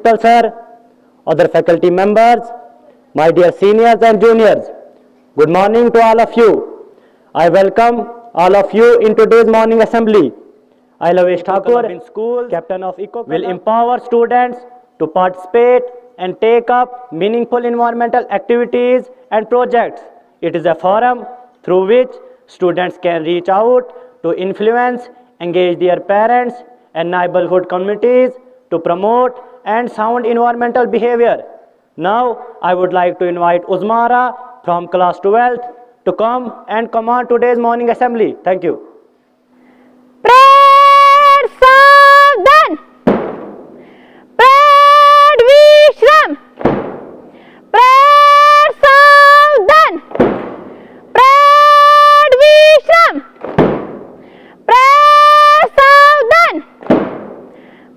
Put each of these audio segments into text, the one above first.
Principal Sir, other faculty members, my dear seniors and juniors, good morning to all of you. I welcome all of you in today's morning assembly. I, Lavesh Thakur, in school, captain of Eco, will empower students to participate and take up meaningful environmental activities and projects. It is a forum through which students can reach out to influence, engage their parents and neighborhood communities to promote and sound environmental behavior. Now, I would like to invite Uzmara from class 12th to come and command today's morning assembly. Thank you. Pred Savan, Pred Vishram, Pred Savan, Pred Vishram, Pred Savan,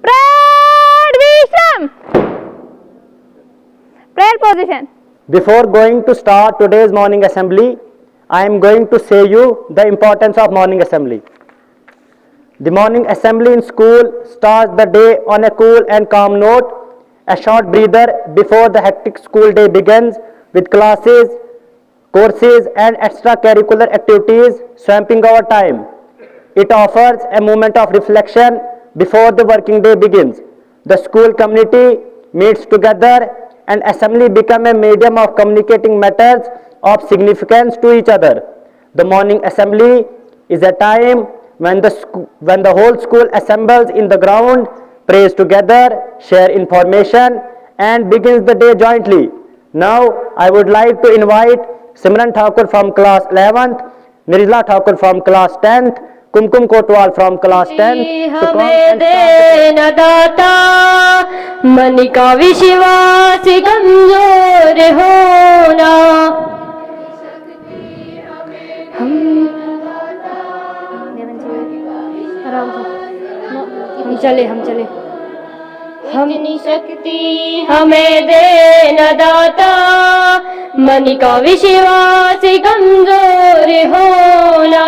Pred Vishram. Prayer position. Before going to start today's morning assembly, I am going to say you the importance of morning assembly. The morning assembly in school starts the day on a cool and calm note, a short breather before the hectic school day begins with classes, courses and extracurricular activities swamping our time. It offers a moment of reflection before the working day begins. The school community meets together and assembly becomes a medium of communicating matters of significance to each other. The morning assembly is a time when the whole school assembles in the ground, prays together, share information and begins the day jointly. Now I would like to invite Simran Thakur from class 11th, Nirjala Thakur from class 10th, Kumkum Kotwal from class 10th to come and दाता मन का विश्वास कमजोर होना हम चले इतनी शक्ति हमें दे न दाता मन का विश्वास कमजोर होना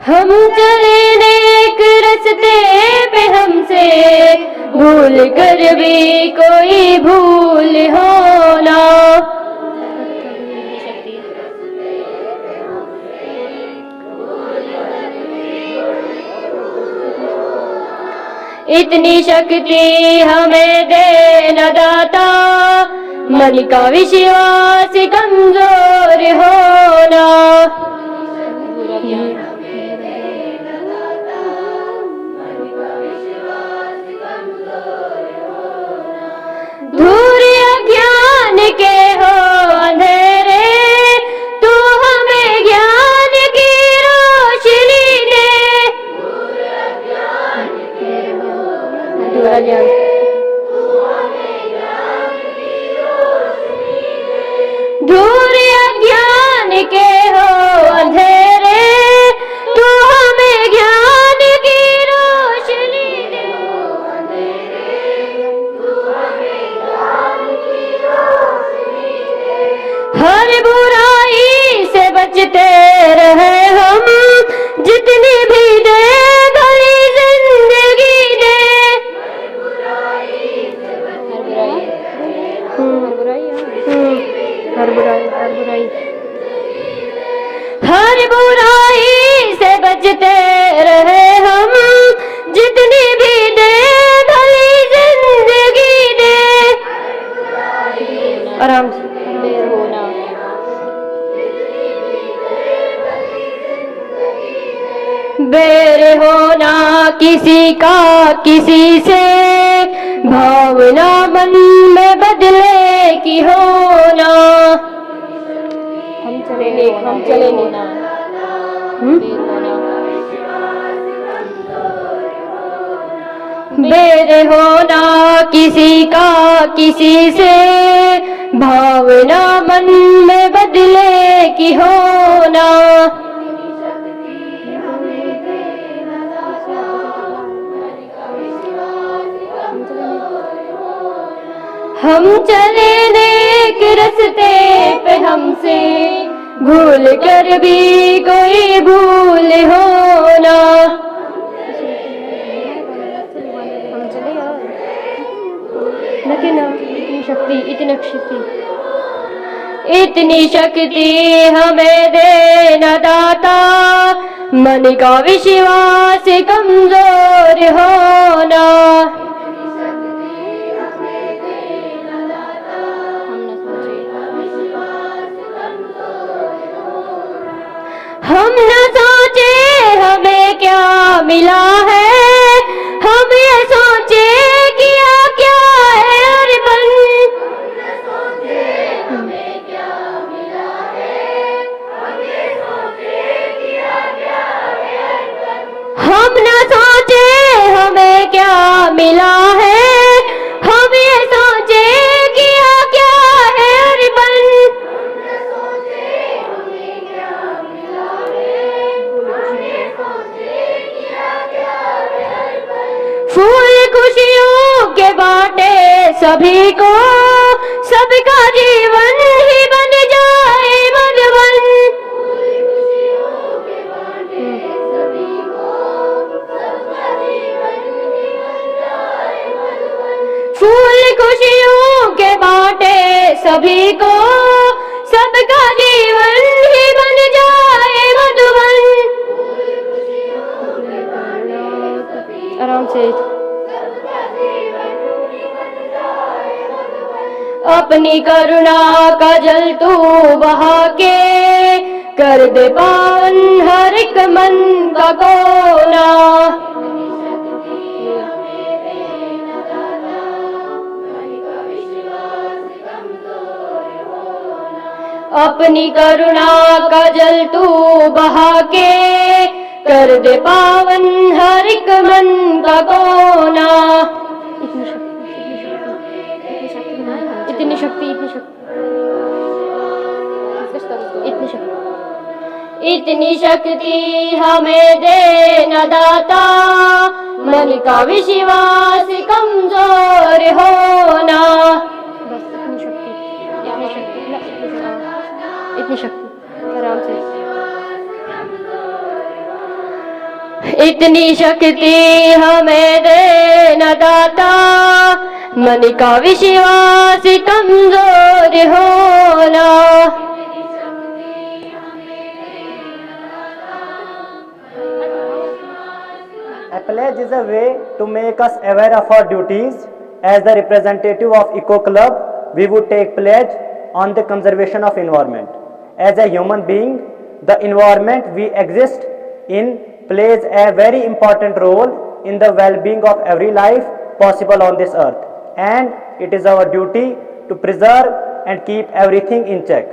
हम चले नेक रस्ते पे हमसे भूल कर भी कोई भूल होना इतनी शक्ति हमें दे न दाता मन का विश्वास कमजोर होना दूर अज्ञान के हो अंधेरे तू हमें ज्ञान की रोशनी दे दूर अज्ञान के हो अंधेरे तू हमें ज्ञान की रोशनी दे हर बुराई से बचते रहे हम जितनी भी दे भरी जिंदगी दे हर बुराई से बचते रहे हम जितनी भी दे भली जिंदगी दे आराम से बेर होना किसी का किसी से भावना मन में बदले की होना हम चले लेना बेर होना किसी का किसी से भावना मन में बदले की होना हम चले नेक रस्ते पे हमसे भूल कर भी कोई भूल हो ना। इतनी शक्ति हमें देना दाता, मन का विश्वास कमजोर होना। हम न सोचे हमें क्या मिला है, हम ये सोचे किया क्या है हर पल। हम न सोचे हमें क्या मिला है, हम ये सोचे किया क्या है हर पल। फूल खुशियों के बाटे सभी को, सबका जीवन ही बन जाए मधुबन। फूल खुशियों के बाटे सभी को, सबका जीवन ही बन जाए मधुबन। आराम से। अपनी करुणा का जल तू बहा के, कर दे पावन हर एक मन का कोना। अपनी करुणा का जल तू बहा के, कर दे पावन हर एक मन का कोना। इतनी शक्ति इतनी शक्ति हमें देना दाता, मन का विश्वास कमजोर होना। बस इतनी शक्ति आराम से। इतनी शक्ति हमें देना दाता, मन का विश्वास कमजोर होना। A pledge is a way to make us aware of our duties. As the representative of Eco Club, we would take pledge on the conservation of environment. As a human being, the environment we exist in plays a very important role in the well-being of every life possible on this earth, and it is our duty to preserve and keep everything in check.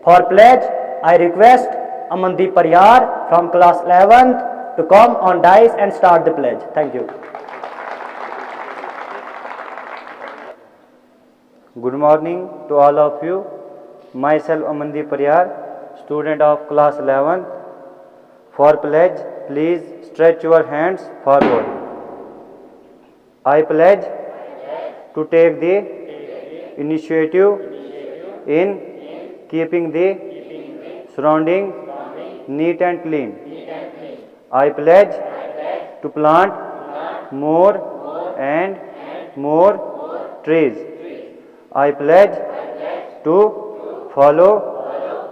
For pledge, I request Amandeep Pariyar from class 11th to come on dais and start the pledge. Thank you. Good morning to all of you. Myself Amandeep Pariyar, student of class 11th. For pledge, please stretch your hands forward. I pledge to take the initiative in keeping the surrounding neat and clean. I pledge to plant more and more trees. I pledge to follow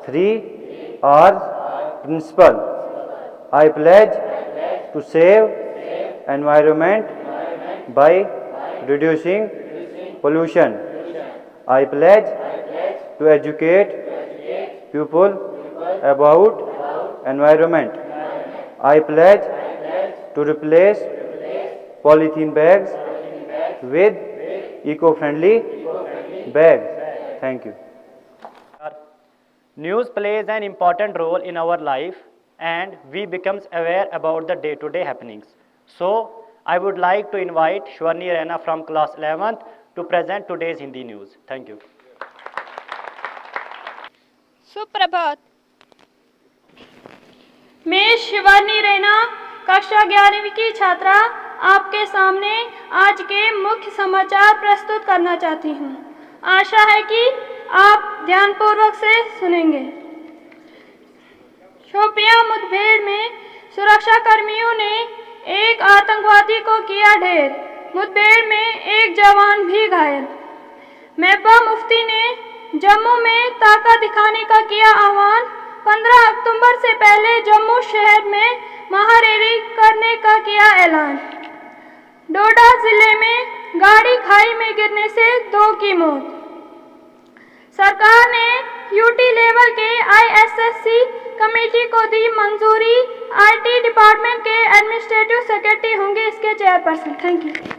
3R's principle. I pledge to save environment by reducing pollution. I pledge to educate people about environment. I pledge to replace polythene bags with eco-friendly bags. Thank you. News plays an important role in our life and we becomes aware about the day-to-day happenings. So, I would like to invite Shwarni Raina from class 11th to present today's Hindi news. Thank you. सुप्रभात। मैं शिवानी रैना कक्षा 11वीं की छात्रा आपके सामने आज के मुख्य समाचार प्रस्तुत करना चाहती हूँ। आशा है कि आप ध्यानपूर्वक से सुनेंगे। शोपियां मुठभेड़ में सुरक्षा कर्मियों ने एक आतंकवादी को किया ढेर। मुठभेड़ में एक जवान भी घायल। महबूबा मुफ्ती ने जम्मू में ताकत दिखाने का किया आह्वान। 15 अक्टूबर से पहले जम्मू शहर में महारैली करने का किया ऐलान। डोडा जिले में गाड़ी खाई में गिरने से 2 की मौत। सरकार ने यूटी लेवल के ISSC कमेटी को दी मंजूरी। IT डिपार्टमेंट के एडमिनिस्ट्रेटिव सेक्रेटरी होंगे इसके चेयरपर्सन। Thank you.